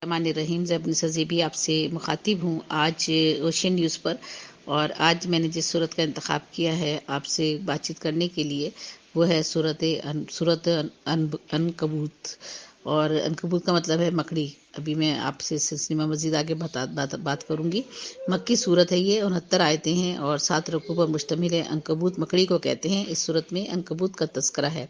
الرحمن الرحیم زبن سزیبی آپ سے مخاطب ہوں آج اوشین نیوز پر، اور آج میں نے جس صورت کا انتخاب کیا ہے آپ سے بات چیت کرنے کے لیے وہ ہے صورت عنکبوت، اور عنکبوت کا مطلب ہے مکڑی۔ ابھی میں آپ سے اس سلسلے میں مزید آگے بات کروں گی۔ مکی صورت ہے، یہ 69 آیتیں ہیں اور 7 رکوع پر مشتمل ہے۔ عنکبوت مکڑی کو کہتے ہیں۔ اس صورت میں عنکبوت کا تذکرہ ہے۔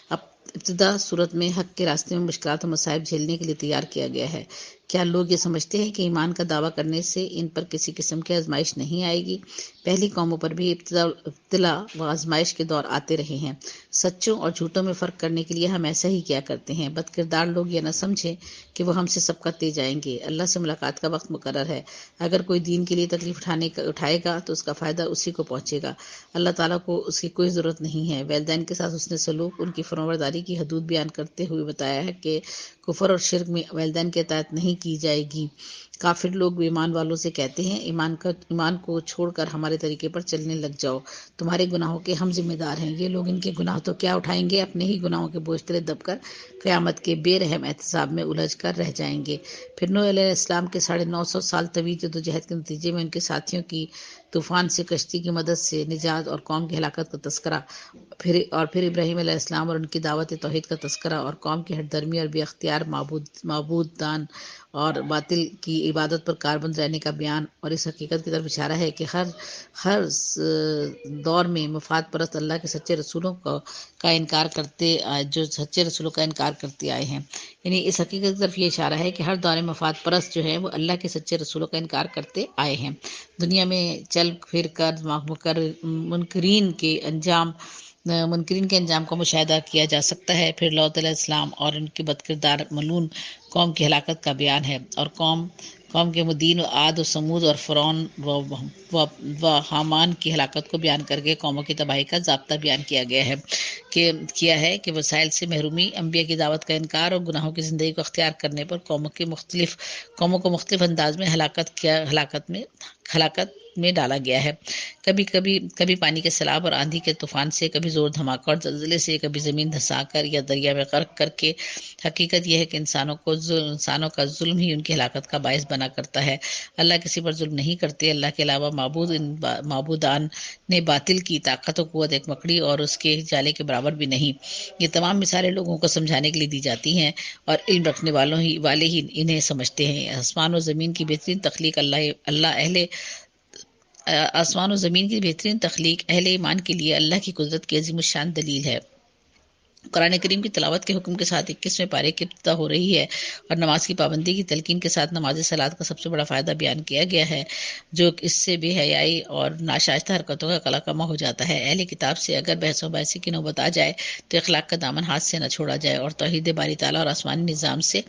اب ابتدا صورت میں حق کے راستے میں مشکلات و مصائب جھیلنے کے لیے تیار کیا گیا ہے۔ کیا لوگ یہ سمجھتے ہیں کہ ایمان کا دعویٰ کرنے سے ان پر کسی قسم کی آزمائش نہیں آئے گی؟ پہلی قوموں پر بھی ابتلا و آزمائش کے دور آتے رہے ہیں۔ سچوں اور جھوٹوں میں فرق کرنے کے لیے ہم ایسا ہی کیا کرتے ہیں۔ بد کردار لوگ یہ نہ سمجھیں کہ وہ ہم سے سبقت لے جائیں گے۔ اللہ سے ملاقات کا وقت مقرر ہے۔ اگر کوئی دین کے لیے تکلیف اٹھائے گا تو اس کا فائدہ اسی کو پہنچے گا۔ اللہ تعالیٰ کو اس کی کوئی ضرورت نہیں ہے۔ والدین کے ساتھ حسن سلوک، ان کی فرمانبرداری کی حدود بیان کرتے ہوئے بتایا ہے کہ کفر اور شرک میں والدین کی اطاعت نہیں کی جائے گی۔ کافر لوگ بھی ایمان والوں سے کہتے ہیں ایمان کو چھوڑ کر ہمارے طریقے پر چلنے لگ جاؤ، تمہارے گناہوں کے ہم ذمہ دار ہیں۔ یہ لوگ ان کے گناہ تو کیا اٹھائیں گے، اپنے ہی گناہوں کے بوجھ تلے دب کر قیامت کے بے رحم احتساب میں الجھ کر رہ جائیں گے۔ پھر نوح علیہ السلام کے 950 سال طویل جدوجہد کے نتیجے میں ان کے ساتھیوں کی طوفان سے کشتی کی مدد سے نجات اور قوم کی ہلاکت کا تذکرہ، پھر ابراہیم علیہ السلام اور ان کی دعوت توحید کا تذکرہ، اور قوم کی ہٹ درمی اور بے اختیار معبود دان اور باطل کی عبادت پر کاربند رہنے کا بیان، اور اس حقیقت کی طرف اشارہ ہے کہ ہر دور میں مفاد پرست اللہ کے سچے رسولوں کا انکار کرتے آئے ہیں۔ یعنی اس حقیقت کی طرف یہ اشارہ ہے کہ ہر دور میں مفاد پرست جو ہے وہ اللہ کے سچے رسولوں کا انکار کرتے آئے ہیں۔ دنیا میں چل پھر کر منکرین کے انجام کا مشاہدہ کیا جا سکتا ہے۔ پھر لوط علیہ السلام اور ان کی بدکردار ملعون قوم کی ہلاکت کا بیان ہے، اور قوم کے مدین و عاد و سمود اور فرعون و حامان کی ہلاکت کو بیان کر کے قوموں کی تباہی کا ضابطہ بیان کیا ہے کہ وسائل سے محرومی، انبیاء کی دعوت کا انکار اور گناہوں کی زندگی کو اختیار کرنے پر قوموں کو مختلف انداز میں ہلاکت میں ڈالا گیا ہے۔ کبھی پانی کے سیلاب اور آندھی کے طوفان سے، کبھی زور دھماکہ اور زلزلے سے، کبھی زمین دھسا کر یا دریا میں غرق کر کے۔ حقیقت یہ ہے کہ انسانوں کا ظلم ہی ان کی ہلاکت کا باعث بنا کرتا ہے۔ اللہ کسی پر ظلم نہیں کرتے۔ اللہ کے علاوہ معبودان نے باطل کی طاقت و قوت ایک مکڑی اور اس کے جالے کے برابر بھی نہیں۔ یہ تمام مثالیں لوگوں کو سمجھانے کے لیے دی جاتی ہیں، اور علم رکھنے والے ہی انہیں سمجھتے ہیں۔ آسمان و زمین کی بہترین تخلیق اہل ایمان کے لیے اللہ کی قدرت کی عظیم الشان دلیل ہے۔ قرآن کریم کی تلاوت کے حکم کے ساتھ 21ویں پارے کی ابتدا ہو رہی ہے، اور نماز کی پابندی کی تلقین کے ساتھ نماز صلات کا سب سے بڑا فائدہ بیان کیا گیا ہے، جو اس سے بے حیائی اور ناشائستہ حرکتوں کا قلقمہ ہو جاتا ہے۔ اہل کتاب سے اگر بحث و بحثی کی نوبت آ جائے تو اخلاق کا دامن ہاتھ سے نہ چھوڑا جائے، اور توحید باری تعالیٰ اور آسمانی نظام سے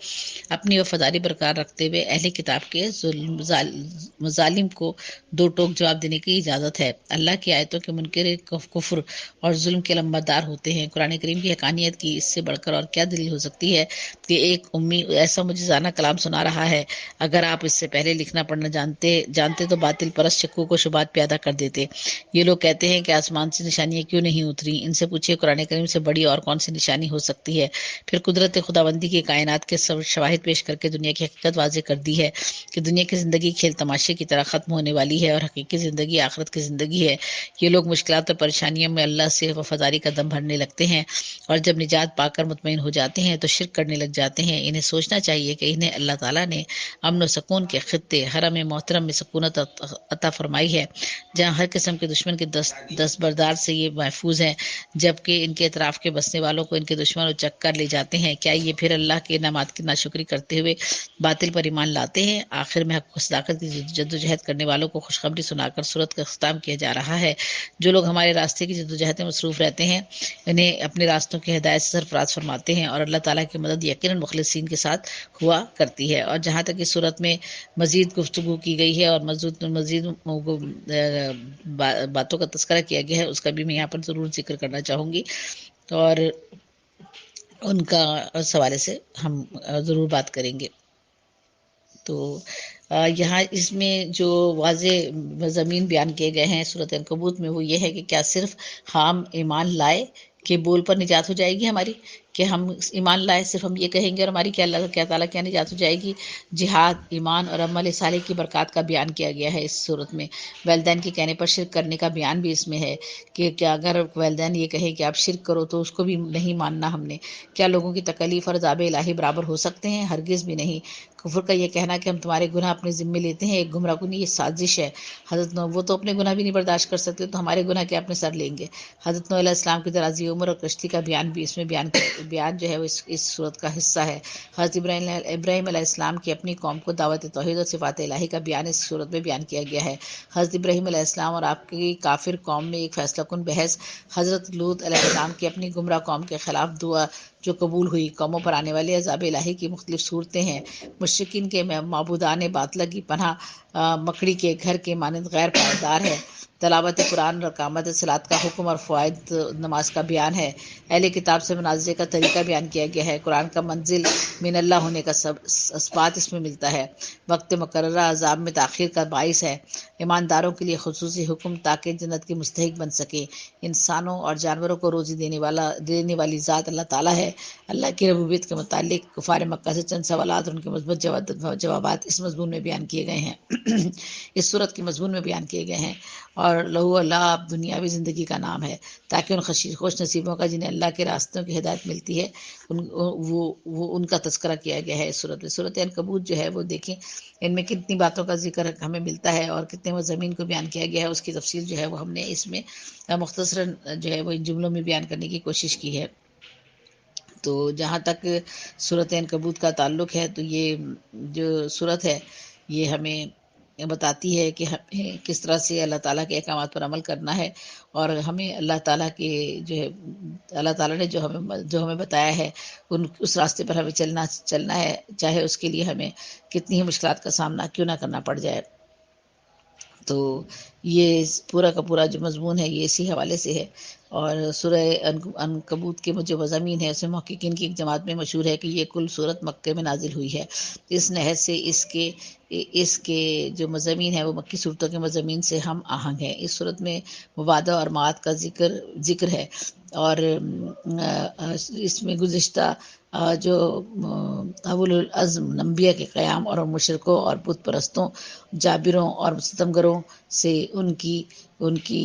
اپنی وفاداری برقرار رکھتے ہوئے اہل کتاب کے مظالم کو دو ٹوک جواب دینے کی اجازت ہے۔ اللہ کی آیتوں کے منکر کفر اور ظلم کے لمبردار ہوتے ہیں۔ قرآن کریم کی حقانیت کی اس سے بڑھ کر اور کیا دلیل ہو سکتی ہے کہ ایک امی ایسا معجزانہ کلام سنا رہا ہے۔ اگر آپ اس سے پہلے لکھنا پڑھنا جانتے تو باطل پرست شکوک و شبہات پیدا کر دیتے۔ یہ لوگ کہتے ہیں کہ آسمان سے نشانیاں کیوں نہیں اتری؟ ان سے پوچھیے قرآن کریم سے بڑی اور کون سی نشانی ہو سکتی ہے؟ پھر قدرت خداوندی کی کائنات کے شواہد پیش کر کے دنیا کی حقیقت واضح کر دی ہے کہ دنیا کی زندگی کھیل تماشے کی طرح ختم ہونے والی ہے، اور حقیقی زندگی آخرت کی زندگی ہے۔ یہ لوگ مشکلات اور پریشانیوں میں اللہ سے وفاداری کا دم بھرنے لگتے ہیں، اور جب نجات پا کر مطمئن ہو جاتے ہیں تو شرک کرنے لگ جاتے ہیں۔ انہیں سوچنا چاہیے کہ انہیں اللہ تعالیٰ نے امن و سکون کے خطے حرم محترم میں سکونت عطا فرمائی ہے، جہاں ہر قسم کے دشمن کے دستبردار سے یہ محفوظ ہیں، جبکہ ان کے اطراف کے بسنے والوں کو ان کے دشمن اچک کر لے جاتے ہیں۔ کیا یہ پھر اللہ کے انعامات کی ناشکری کرتے ہوئے باطل پر ایمان لاتے ہیں؟ آخر میں حق و صداقت کی جدوجہد کرنے والوں کو خوشخبری سنا کر سورت کا اختتام کیا جا رہا ہے۔ جو لوگ ہمارے راستے کی جدوجہد میں مصروف رہتے ہیں، انہیں اپنے راستوں کی ہدایت سے سرفراز فرماتے ہیں، اور اللہ تعالیٰ کی مدد یقیناً مخلصین کے ساتھ ہوا کرتی ہے۔ اور جہاں تک اس صورت میں مزید گفتگو کی گئی ہے اور مزید باتوں کا تذکرہ کیا گیا ہے، اس کا بھی میں یہاں پر ضرور ذکر کرنا چاہوں گی، اور ان کا اس حوالے سے ہم ضرور بات کریں گے۔ تو یہاں اس میں جو واضح مضامین بیان کیے گئے ہیں سورۃ عنکبوت میں، وہ یہ ہے کہ کیا صرف ہم ایمان لائے کہ بول پر نجات ہو جائے گی ہماری؟ کہ ہم ایمان لائے، صرف ہم یہ کہیں گے اور ہماری کیا تعالیٰ کیا نجات ہو جائے گی؟ جہاد، ایمان اور عمل صالح کی برکات کا بیان کیا گیا ہے اس صورت میں۔ والدین کے کہنے پر شرک کرنے کا بیان بھی اس میں ہے کہ کیا اگر والدین یہ کہیں کہ آپ شرک کرو تو اس کو بھی نہیں ماننا ہم نے۔ کیا لوگوں کی تکلیف اور عذاب الہی برابر ہو سکتے ہیں؟ ہرگز بھی نہیں۔ کفر کا یہ کہنا کہ ہم تمہارے گناہ اپنے ذمے لیتے ہیں ایک گمراہ کن، یہ سازش ہے۔ حضرت نوح، وہ تو اپنے گناہ بھی نہیں برداشت کر سکتے تو ہمارے گناہ کیا اپنے سر لیں گے؟ حضرت نوح علیہ السلام کی درازی عمر اور کشتی کا بیان بھی اس میں بیان جو ہے وہ اس صورت کا حصہ ہے۔ حضرت ابراہیم علیہ السلام کی اپنی قوم کو دعوت توحید اور صفات الہی کا بیان اس صورت میں بیان کیا گیا ہے۔ حضرت ابراہیم علیہ السلام اور آپ کی کافر قوم میں ایک فیصلہ کن بحث۔ حضرت لوط علیہ السلام کی اپنی گمراہ قوم کے خلاف دعا جو قبول ہوئی۔ قوموں پر آنے والے عذاب الہی کی مختلف صورتیں ہیں۔ مشرکین کے معبودان باطلہ کی پناہ مکڑی کے گھر کے مانند غیر پائیدار ہے۔ تلاوت قرآن اور اقامت صلاۃ کا حکم اور فوائد نماز کا بیان ہے۔ اہل کتاب سے مناظرے کا طریقہ بیان کیا گیا ہے۔ قرآن کا منزل من اللہ ہونے کا اثبات اس میں ملتا ہے۔ وقت مقررہ عذاب میں تاخیر کا باعث ہے۔ ایمانداروں کے لیے خصوصی حکم تاکہ جنت کے مستحق بن سکے۔ انسانوں اور جانوروں کو روزی دینے والی ذات اللہ تعالیٰ ہے۔ اللہ کی ربوبیت کے متعلق کفار مکہ سے چند سوالات اور ان کے مثبت جوابات اس مضمون میں بیان کیے گئے ہیں اس صورت کے مضمون میں بیان کیے گئے ہیں۔ اور لہو اللہ دنیاوی زندگی کا نام ہے تاکہ ان خوش نصیبوں کا جنہیں اللہ کے راستوں کی ہدایت ملتی ہے ان کا تذکرہ کیا گیا ہے اس صورت میں۔ صورت عنکبوت جو ہے وہ دیکھیں ان میں کتنی باتوں کا ذکر ہمیں ملتا ہے اور کتنے مضامین کو بیان کیا گیا ہے، اس کی تفصیل جو ہے وہ ہم نے اس میں مختصراً جو ہے وہ ان جملوں میں بیان کرنے کی کوشش کی ہے۔ تو جہاں تک صورت عنکبوت کا تعلق ہے تو یہ جو صورت ہے یہ ہمیں بتاتی ہے کہ ہمیں کس طرح سے اللہ تعالیٰ کے احکامات پر عمل کرنا ہے، اور ہمیں اللہ تعالیٰ کے جو ہے اللہ تعالیٰ نے جو ہمیں بتایا ہے اس راستے پر ہمیں چلنا ہے، چاہے اس کے لیے ہمیں کتنی ہی مشکلات کا سامنا کیوں نہ کرنا پڑ جائے۔ تو یہ پورا کا پورا جو مضمون ہے یہ اسی حوالے سے ہے۔ اور سورہ عنکبوت کے جو مضامین ہے اس میں محققین کی ایک جماعت میں مشہور ہے کہ یہ کل صورت مکے میں نازل ہوئی ہے۔ اس نحیت سے اس کے جو مضامین ہیں وہ مکی صورتوں کے مضامین سے ہم آہنگ ہیں۔ اس صورت میں مبادہ اور معاد کا ذکر ہے، اور اس میں گزشتہ جو اول العزم انبیاء کے قیام اور مشرکوں اور بت پرستوں، جابروں اور ستمگروں سے ان کی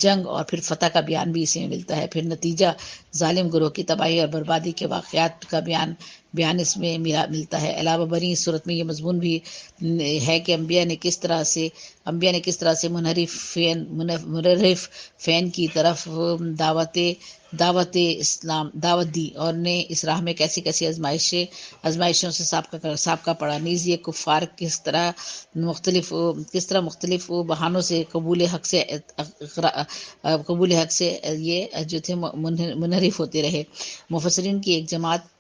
جنگ اور پھر فتح کا بیان بھی اسی میں ملتا ہے۔ پھر نتیجہ ظالم گروہ کی تباہی اور بربادی کے واقعات کا بیان اس میں ملتا ہے۔ علاوہ بری اس صورت میں یہ مضمون بھی ہے کہ انبیاء نے کس طرح سے منحرف فین کی طرف دعوت دی اور نے اس راہ میں کیسی آزمائشوں سے سابقہ پڑا، نیز یہ کفار کس طرح مختلف بہانوں سے قبول حق سے یہ جو تھے منحرف ہوتے رہے۔ مفسرین کی ایک جماعت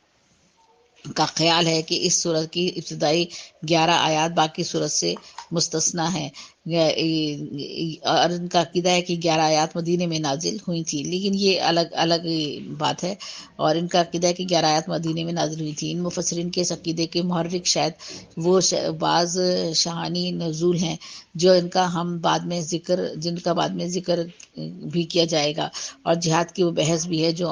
کا خیال ہے کہ اس سورت کی ابتدائی 11 آیات باقی سورت سے مستثنی ہیں، اور ان کا عقیدہ ہے کہ 11 آیات مدینے میں نازل ہوئی تھی، لیکن یہ الگ بات ہے۔ اور ان کا عقیدہ ہے کہ 11 آیات مدینے میں نازل ہوئی تھی۔ ان مفسرین کے اس عقیدے کے محرک شاید وہ بعض شہانی نزول ہیں جن کا بعد میں ذکر بھی کیا جائے گا، اور جہاد کی وہ بحث بھی ہے جو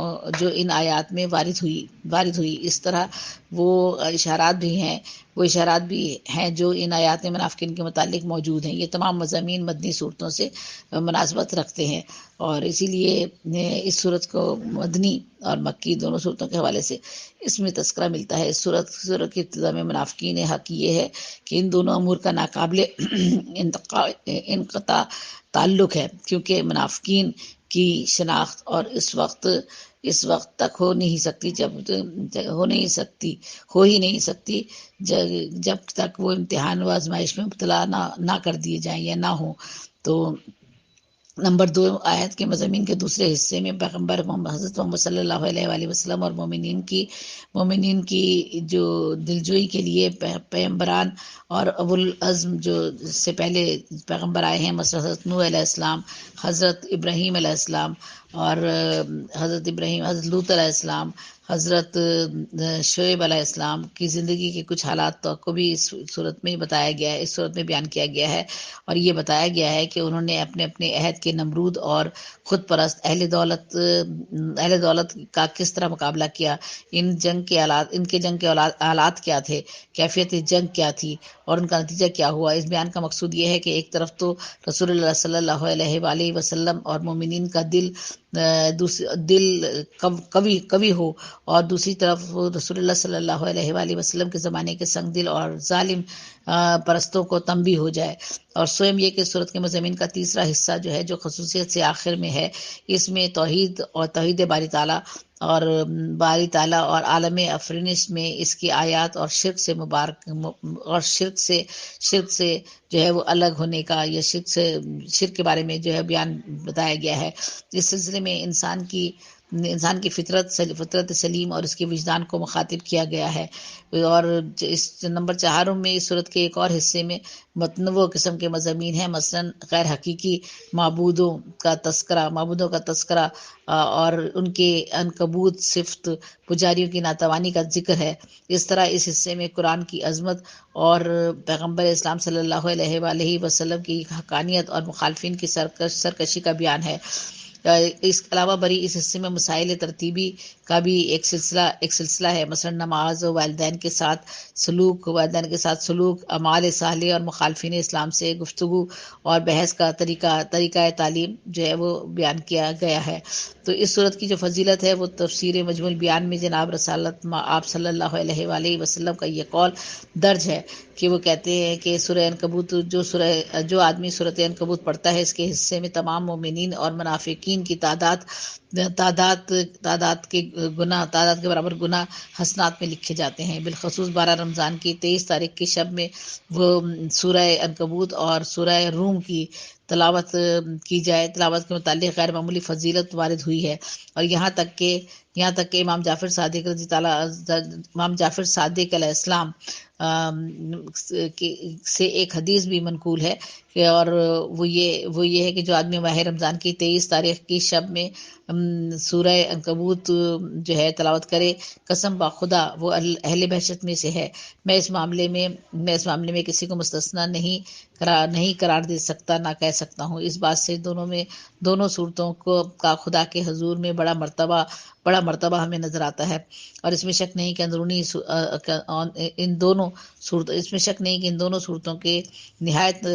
ان آیات میں وارد ہوئی۔ اس طرح وہ اشارات بھی ہیں جو ان آیات میں منافقین کے متعلق موجود ہیں۔ یہ تمام مضامین مدنی صورتوں سے مناسبت رکھتے ہیں، اور اسی لیے اس صورت کو مدنی اور مکی دونوں صورتوں کے حوالے سے اس میں تذکرہ ملتا ہے۔ اس صورت کی ابتدا میں منافقین حق یہ ہے کہ ان دونوں امور کا ناقابل انقطاع تعلق ہے، کیونکہ منافقین کی شناخت اور اس وقت تک ہو ہی نہیں سکتی جب تک وہ امتحان و آزمائش میں مبتلا نہ کر دیے جائیں یا نہ ہوں۔ تو نمبر 2 آیت کے مضامین کے دوسرے حصے میں پیغمبر حضرت محمد صلی اللہ علیہ وآلہ وسلم اور مومنین کی جو دلجوئی کے لیے پیغمبران اور اولوالعزم جو سے پہلے پیغمبر آئے ہیں، مثلا حضرت نوح علیہ السلام، حضرت ابراہیم علیہ السلام اور حضرت ابراہیم، حضرت لوط علیہ السلام، حضرت شعیب علیہ السلام کی زندگی کے کچھ حالات کو بھی اس صورت میں بتایا گیا ہے، اس صورت میں بیان کیا گیا ہے، اور یہ بتایا گیا ہے کہ انہوں نے اپنے اپنے عہد کے نمرود اور خود پرست اہل دولت کا کس طرح مقابلہ کیا، ان کے جنگ کے آلات کیا تھے، کیفیت جنگ کیا تھی، اور ان کا نتیجہ کیا ہوا۔ اس بیان کا مقصود یہ ہے کہ ایک طرف تو رسول اللہ صلی اللہ علیہ وآلہ وسلم اور مومنین کا دل قوی ہو، اور دوسری طرف رسول اللہ صلی اللہ علیہ وآلہ وسلم کے زمانے کے سنگ دل اور ظالم پرستوں کو تنبیہ ہو جائے۔ اور سوئم یہ کہ صورت کے مضامین کا تیسرا حصہ جو ہے، جو خصوصیت سے آخر میں ہے، اس میں توحید اور توحید باری تعالیٰ اور عالم افرینش میں اس کی آیات اور شرک سے جو ہے وہ الگ ہونے کا، یا شرک کے بارے میں جو ہے بیان بتایا گیا ہے۔ اس سلسلے میں انسان کی فطرت سلیم اور اس کے وجدان کو مخاطب کیا گیا ہے۔ اور اس نمبر 4 میں اس صورت کے ایک اور حصے میں متنوع قسم کے مضامین ہیں، مثلا غیر حقیقی معبودوں کا تذکرہ اور ان کے عنکبوت صفت پجاریوں کی ناتوانی کا ذکر ہے۔ اس طرح اس حصے میں قرآن کی عظمت اور پیغمبر اسلام صلی اللہ علیہ وآلہ وسلم کی حقانیت اور مخالفین کی سرکشی کا بیان ہے۔ اس کے علاوہ بری اس حصے میں مسائل ترتیبی کا بھی ایک سلسلہ ہے، مثلا نماز، والدین کے ساتھ سلوک، اعمال صالح اور مخالفین اسلام سے گفتگو اور بحث کا طریقہ تعلیم جو ہے وہ بیان کیا گیا ہے۔ تو اس صورت کی جو فضیلت ہے وہ تفسیر مجموع بیان میں جناب رسالت آپ صلی اللہ علیہ وآلہ وسلم کا یہ قول درج ہے کہ وہ کہتے ہیں کہ سورہ عنکبوت جو آدمی سورۃ عنکبوت پڑھتا ہے، اس کے حصے میں تمام مومنین اور منافقین کی تعداد کے برابر گناہ حسنات میں لکھے جاتے ہیں۔ بالخصوص 12 رمضان کی 23 تاریخ کی شب میں وہ سورہ عنکبوت اور سورہ روم کی تلاوت کی جائے، تلاوت کے متعلق غیر معمولی فضیلت وارد ہوئی ہے۔ اور یہاں تک کہ امام جعفر صادق علیہ السلام سے ایک حدیث بھی منقول ہے کہ اور وہ یہ ہے کہ جو آدمی ماہ رمضان کی 23 تاریخ کی شب میں سورہ عنکبوت جو ہے تلاوت کرے، قسم بخدا وہ اہل بہشت میں سے ہے۔ میں اس معاملے میں کسی کو مستثنا نہیں قرار دے سکتا، نہ کہہ سکتا ہوں۔ اس بات سے دونوں صورتوں کا خدا کے حضور میں بڑا مرتبہ ہمیں نظر آتا ہے، اور اس میں شک نہیں کہ ان دونوں صورتوں کے نہایت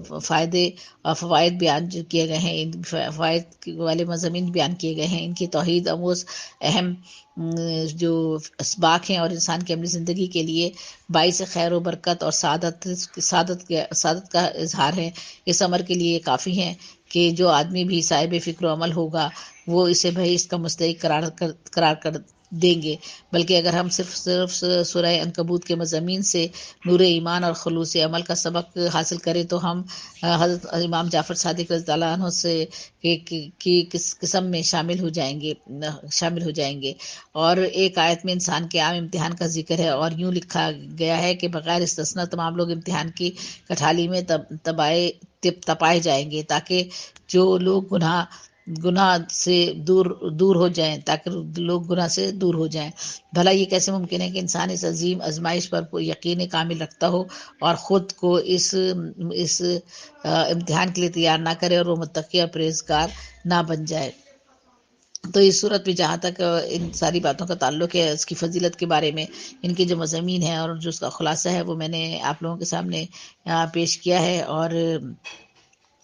فوائد بیان کیے گئے ہیں، ان فوائد والے مضامین بیان کیے گئے ہیں۔ ان کی توحید آموز اہم جو اسباق ہیں اور انسان کی عملی زندگی کے لیے باعث خیر و برکت اور سعادت کا اظہار ہے۔ اس امر کے لیے کافی ہیں کہ جو آدمی بھی صاحب فکر و عمل ہوگا وہ اسے بھائی اس کا مستحق قرار کر دیں گے، بلکہ اگر ہم صرف سورہ عنکبوت کے مضامین سے نور ایمان اور خلوص عمل کا سبق حاصل کریں تو ہم حضرت امام جعفر صادق رضی اللہ عنہ سے کی قسم میں شامل ہو جائیں گے۔ اور ایک آیت میں انسان کے عام امتحان کا ذکر ہے، اور یوں لکھا گیا ہے کہ بغیر استثناء تمام لوگ امتحان کی کٹھالی میں تپائے جائیں گے، تاکہ جو لوگ گناہ سے دور ہو جائیں، بھلا یہ کیسے ممکن ہے کہ انسان اس عظیم آزمائش پر یقین کامل رکھتا ہو اور خود کو اس امتحان کے لیے تیار نہ کرے اور وہ متقی اور پرہیزگار نہ بن جائے۔ تو اس صورت میں جہاں تک ان ساری باتوں کا تعلق ہے، اس کی فضیلت کے بارے میں ان کے جو مضامین ہیں اور جو اس کا خلاصہ ہے وہ میں نے آپ لوگوں کے سامنے پیش کیا ہے، اور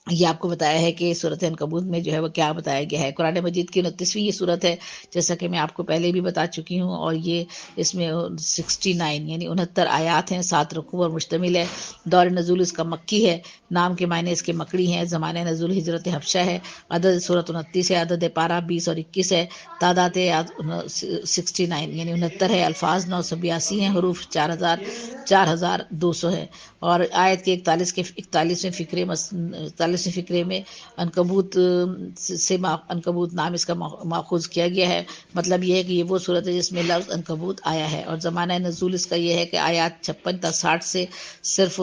یہ آپ کو بتایا ہے کہ سورۃ عنکبوت میں جو ہے وہ کیا بتایا گیا ہے۔ قرآن مجید کی 29ویں یہ سورت ہے، جیسا کہ میں آپ کو پہلے بھی بتا چکی ہوں، اور یہ اس میں 69 یعنی 69 آیات ہیں، 7 رکوع پر مشتمل ہے۔ دور نزول اس کا مکی ہے، نام کے معنی اس کے مکڑی ہیں، زمانہ نزول ہجرت حبشہ ہے، عدد سورت 29 ہے، عدد پارہ 20 اور 21 ہے، تعداد 69 یعنی 69 ہے، الفاظ 982 ہیں، حروف 4000 4200 ہے، اور آیت کے 41ویں فقرے میں عنکبوت سے عنکبوت نام اس کا ماخوذ کیا گیا ہے۔ مطلب یہ ہے کہ یہ وہ صورت ہے جس میں لفظ عنکبوت آیا ہے، اور زمانہ نزول اس کا یہ ہے کہ آیات 56 تا 60 سے صرف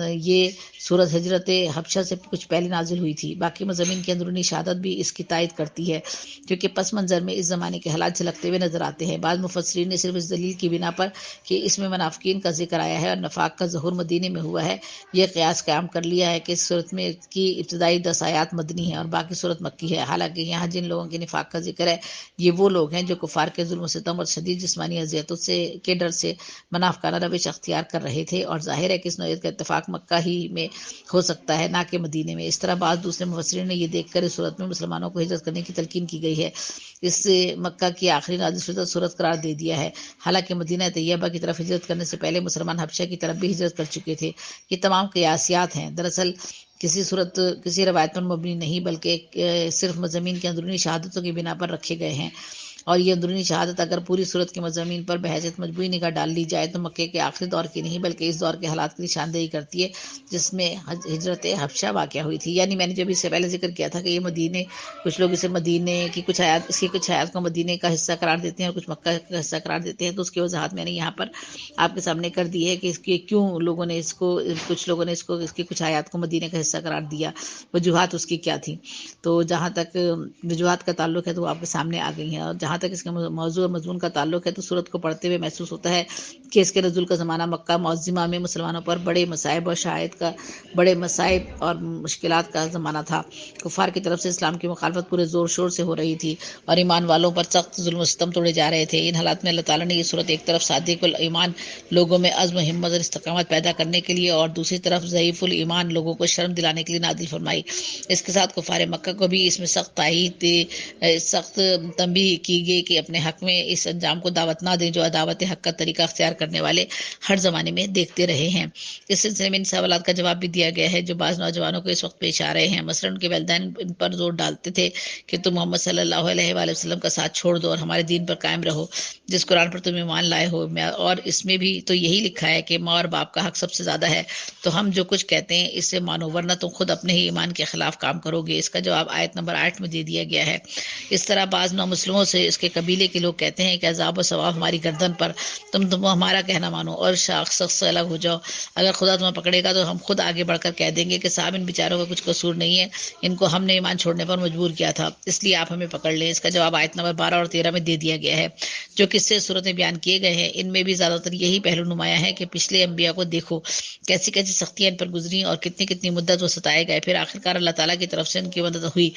یہ صورت ہجرت حبشہ سے کچھ پہلے نازل ہوئی تھی۔ باقی مضامین کی اندرونی شہادت بھی اس کی تائید کرتی ہے، کیونکہ پس منظر میں اس زمانے کے حالات جھلکتے ہوئے نظر آتے ہیں۔ بعض مفسرین نے صرف اس دلیل کی بنا پر کہ اس میں منافقین کا ذکر آیا ہے اور نفاق کا ظہور مدینے میں ہوا ہے، یہ قیاس قائم کر لیا ہے کہ اس صورت میں کی ابتدائی 10 آیات مدنی ہیں اور باقی صورت مکی ہے۔ حالانکہ یہاں جن لوگوں کے نفاق کا ذکر ہے یہ وہ لوگ ہیں جو کفار کے ظلم و ستم اور شدید جسمانی اذیتوں کے ڈر سے منافقانہ روش اختیار کر رہے تھے، اور ظاہر ہے کہ اس نوعیت کا اتفاق مکہ ہی میں ہو سکتا ہے، نہ کہ مدینے میں۔ اس طرح بعض دوسرے مفسرین نے یہ دیکھ کر اس صورت میں مسلمانوں کو ہجرت کرنے کی تلقین کی گئی ہے، اس سے مکہ کی آخری نازل شدہ صورت قرار دے دیا ہے۔ حالانکہ مدینہ طیبہ کی طرف ہجرت کرنے سے پہلے مسلمان حبشہ کی طرف بھی ہجرت کر چکے تھے۔ یہ تمام قیاسیات ہیں، دراصل کسی روایت پر مبنی نہیں، بلکہ صرف مضامین کی اندرونی شہادتوں کی بنا پر رکھے گئے ہیں، اور یہ اندرونی شہادت اگر پوری صورت کے مضامین پر بحیثیت مجموعی نگاہ ڈال لی جائے تو مکے کے آخری دور کی نہیں بلکہ اس دور کے حالات کی نشاندہی کرتی ہے جس میں ہجرت حبشہ واقع ہوئی تھی۔ یعنی میں نے جب اس سے پہلے ذکر کیا تھا کہ یہ مدینے، کچھ لوگ اسے مدینے کی کچھ آیات کو مدینے کا حصہ قرار دیتے ہیں اور کچھ مکہ کا حصہ قرار دیتے ہیں، تو اس کی وضاحت میں نے یہاں پر آپ کے سامنے کر دی ہے کہ اس کے کیوں کچھ لوگوں نے اس کی کچھ آیات کو مدینے کا حصہ قرار دیا، وجوہات اس کی کیا تھی۔ تو جہاں تک وجوہات کا تعلق ہے تو وہ آپ کے سامنے آ گئی ہیں، اور جہاں تک اس کے موضوع اور مضمون کا تعلق ہے تو صورت کو پڑھتے ہوئے محسوس ہوتا ہے کہ اس کے نزول کا زمانہ مکہ معظمہ میں مسلمانوں پر بڑے مصائب اور مشکلات کا زمانہ تھا۔ کفار کی طرف سے اسلام کی مخالفت پورے زور شور سے ہو رہی تھی اور ایمان والوں پر سخت ظلم و ستم توڑے جا رہے تھے۔ ان حالات میں اللہ تعالیٰ نے یہ صورت ایک طرف صادق الایمان لوگوں میں عزم و ہمت اور استقامت پیدا کرنے کے لیے اور دوسری طرف ضعیف الایمان لوگوں کو شرم دلانے کے لیے نازل فرمائی۔ اس کے ساتھ کفار مکہ کو بھی اس میں سخت تنبیہ کی گئی کہ اپنے حق میں اس انجام کو دعوت نہ دیں جو عداوت حق کا طریقہ اختیار کرنے والے ہر زمانے میں دیکھتے رہے ہیں۔ اس سلسلے میں ان سوالات کا جواب بھی دیا گیا ہے جو بعض نوجوانوں کو اس وقت پیش آ رہے ہیں۔ مثلا ان کے والدین ان پر زور ڈالتے تھے کہ تم محمد صلی اللہ علیہ وآلہ وسلم کا ساتھ چھوڑ دو اور ہمارے دین پر قائم رہو جس قرآن پر تم ایمان لائے ہو، اور اس میں بھی تو یہی لکھا ہے کہ ماں اور باپ کا حق سب سے زیادہ ہے، تو ہم جو کچھ کہتے ہیں اس سے مانو ورنہ تم خود اپنے ہی ایمان کے خلاف کام کرو گے۔ اس کا جواب آیت نمبر 8 میں دے دیا گیا ہے۔ اس طرح بعض نامسلموں سے اس کے قبیلے کے لوگ کہتے ہیں کہ عذاب و ثواب ہماری گردن پر، تم ہمارا کہنا مانو اور شخص سے الگ ہو جاؤ، اگر خدا تمہیں پکڑے گا تو ہم خود آگے بڑھ کر کہہ دیں گے کہ صاحب ان بیچاروں کا کچھ قصور نہیں ہے، ان کو ہم نے ایمان چھوڑنے پر مجبور کیا تھا، اس لیے آپ ہمیں پکڑ لیں۔ اس کا جواب آیت نمبر 12 اور 13 میں دے دیا گیا ہے۔ جو قصے صورتیں بیان کیے گئے ہیں ان میں بھی زیادہ تر یہی پہلو نمایاں ہے کہ پچھلے انبیاء کو دیکھو کیسی کیسی سختیاں ان پر گزری اور کتنی کتنی مدت وہ ستائے گئے، پھر آخرکار اللہ تعالیٰ کی طرف سے ان کی مدد ہوئی۔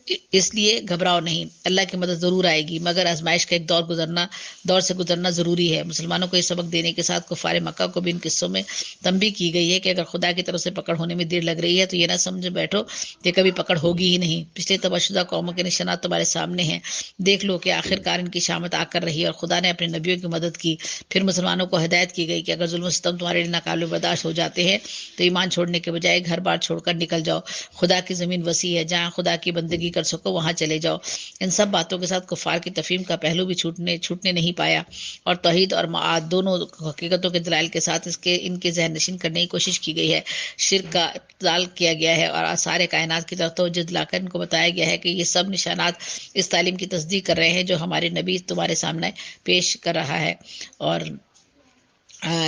اس لیے گھبراؤ نہیں، اللہ کی مدد ضرور آئے گی، مگر آزمائش کا ایک دور سے گزرنا ضروری ہے۔ مسلمانوں کو یہ سبق دینے کے ساتھ کفار مکہ کو بھی ان قصوں میں تنبیہ کی گئی ہے کہ اگر خدا کی طرف سے پکڑ ہونے میں دیر لگ رہی ہے تو یہ نہ سمجھ بیٹھو کہ کبھی پکڑ ہوگی ہی نہیں۔ پچھلے تباہ شدہ قوموں کے نشانات تمہارے سامنے ہیں، دیکھ لو کہ آخرکار ان کی شامت آ کر رہی اور خدا نے اپنے نبیوں کی مدد کی۔ پھر مسلمانوں کو ہدایت کی گئی کہ اگر ظلم و ستم تمہارے لیے ناقابل برداشت ہو جاتے ہیں تو ایمان چھوڑنے کے بجائے گھر بار چھوڑ کر نکل جاؤ، خدا کی زمین وسیع ہے، جہاں خدا کی بندگی کر سکو وہاں چلے جاؤ۔ ان سب باتوں کے ساتھ کفار کی تفہیم کا پہلو بھی چھوٹنے نہیں پایا، اور توحید اور معاد دونوں حقیقتوں کے دلائل کے ساتھ ان کے ذہن نشین کرنے کی کوشش کی گئی ہے۔ شرک کا ابطال کیا گیا ہے اور آثار کائنات کی طرف توجہ دلا کر ان کو بتایا گیا ہے کہ یہ سب نشانات اس تعلیم کی تصدیق کر رہے ہیں جو ہمارے نبی تمہارے سامنے پیش کر رہا ہے۔ اور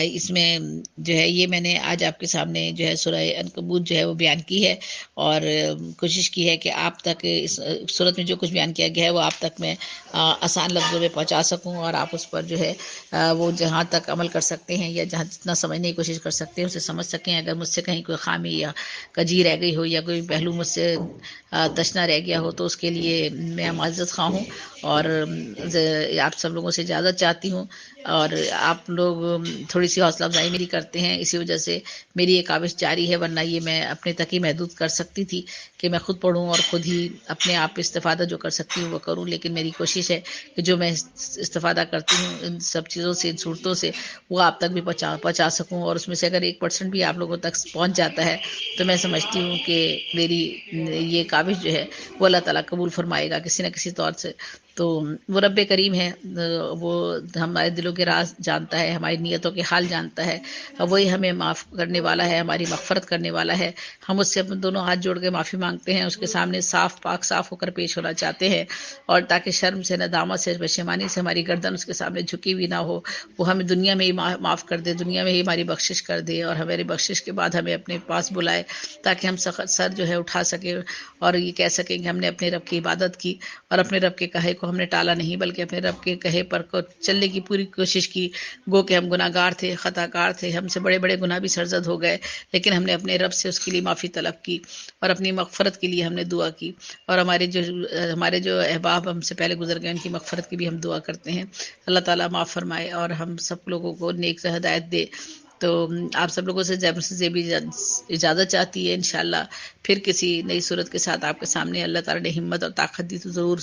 اس میں جو ہے یہ میں نے آج آپ کے سامنے جو ہے سورہ عنکبوت جو ہے وہ بیان کی ہے، اور کوشش کی ہے کہ آپ تک اس صورت میں جو کچھ بیان کیا گیا ہے وہ آپ تک میں آسان لفظوں میں پہنچا سکوں، اور آپ اس پر جو ہے وہ جہاں تک عمل کر سکتے ہیں یا جہاں جتنا سمجھنے کی کوشش کر سکتے ہیں اسے سمجھ سکیں۔ اگر مجھ سے کہیں کوئی خامی یا کجی رہ گئی ہو یا کوئی پہلو مجھ سے تشنا رہ گیا ہو تو اس کے لیے میں معذرت خواہ ہوں، اور آپ سب لوگوں سے اجازت چاہتی ہوں، اور آپ لوگ تھوڑی سی حوصلہ افزائی میری کرتے ہیں، اسی وجہ سے میری یہ کاوش جاری ہے، ورنہ یہ میں اپنے تک ہی محدود کر سکتی تھی کہ میں خود پڑھوں اور خود ہی اپنے آپ استفادہ جو کر سکتی ہوں وہ کروں، لیکن میری کوشش ہے کہ جو میں استفادہ کرتی ہوں ان سب چیزوں سے، ان صورتوں سے، وہ آپ تک بھی پہنچا سکوں، اور اس میں سے اگر 1% بھی آپ لوگوں تک پہنچ جاتا ہے تو میں سمجھتی ہوں کہ میری یہ کاوش جو ہے وہ اللہ تعالیٰ قبول فرمائے گا کسی نہ کسی طور سے۔ تو وہ رب کریم ہے، وہ ہمارے دلوں کے راز جانتا ہے، ہماری نیتوں کے حال جانتا ہے، وہی ہمیں معاف کرنے والا ہے، ہماری مغفرت کرنے والا ہے۔ ہم اس سے اپنے دونوں ہاتھ جوڑ کے معافی مانگتے ہیں، اس کے سامنے صاف پاک صاف ہو کر پیش ہونا چاہتے ہیں، اور تاکہ شرم سے، ندامت سے، پشیمانی سے ہماری گردن اس کے سامنے جھکی ہوئی نہ ہو، وہ ہمیں دنیا میں ہی معاف کر دے، دنیا میں ہی ہماری بخشش کر دے، اور ہماری بخشش کے بعد ہمیں اپنے پاس بلائے، تاکہ ہم سر جو ہے اٹھا سکیں اور یہ کہہ سکیں کہ ہم نے اپنے رب کی عبادت کی، اور اپنے رب کے کہے کو ہم نے ٹالا نہیں، بلکہ اپنے رب کے کہے پر کو چلنے کی پوری کوشش کی۔ گو کہ ہم گناہ گار تھے، خطا کار تھے، ہم سے بڑے بڑے گناہ بھی سرزد ہو گئے، لیکن ہم نے اپنے رب سے اس کے لیے معافی طلب کی، اور اپنی مغفرت کے لیے ہم نے دعا کی، اور ہمارے جو احباب ہم سے پہلے گزر گئے ان کی مغفرت کی بھی ہم دعا کرتے ہیں۔ اللہ تعالیٰ معاف فرمائے اور ہم سب لوگوں کو نیک ہدایت دے۔ تو آپ سب لوگوں سے بھی اجازت چاہتی ہے، انشاءاللہ پھر کسی نئی صورت کے ساتھ آپ کے سامنے اللہ تعالیٰ نے ہمت اور طاقت دی تو ضرور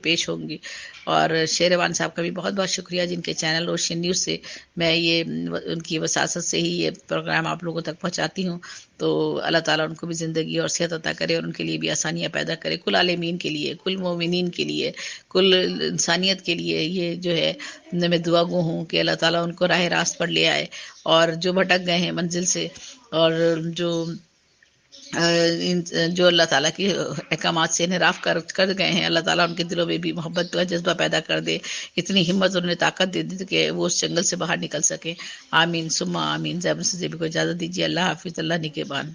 پیش ہوں گی۔ اور شیروان صاحب کا بھی بہت بہت شکریہ، جن کے چینل روشن نیوز سے میں یہ ان کی وساست سے ہی یہ پروگرام آپ لوگوں تک پہنچاتی ہوں۔ تو اللہ تعالیٰ ان کو بھی زندگی اور صحت عطا کرے، اور ان کے لیے بھی آسانیاں پیدا کرے، کل عالمین کے لیے، کل مومنین کے لیے، کل انسانیت کے لیے یہ جو ہے میں دعا گو ہوں کہ اللہ تعالیٰ ان کو راہ راست پر لے آئے، اور جو بھٹک گئے ہیں منزل سے، اور جو اللہ تعالیٰ کی احکامات سے انحراف کر گئے ہیں، اللہ تعالیٰ ان کے دلوں میں بھی محبت کا جذبہ پیدا کر دے، اتنی ہمت اور انہیں طاقت دے دی کہ وہ اس جنگل سے باہر نکل سکیں۔ آمین ثم آمین۔ زیب سے کو اجازت دیجیے، اللہ حافظ، اللہ نگہبان۔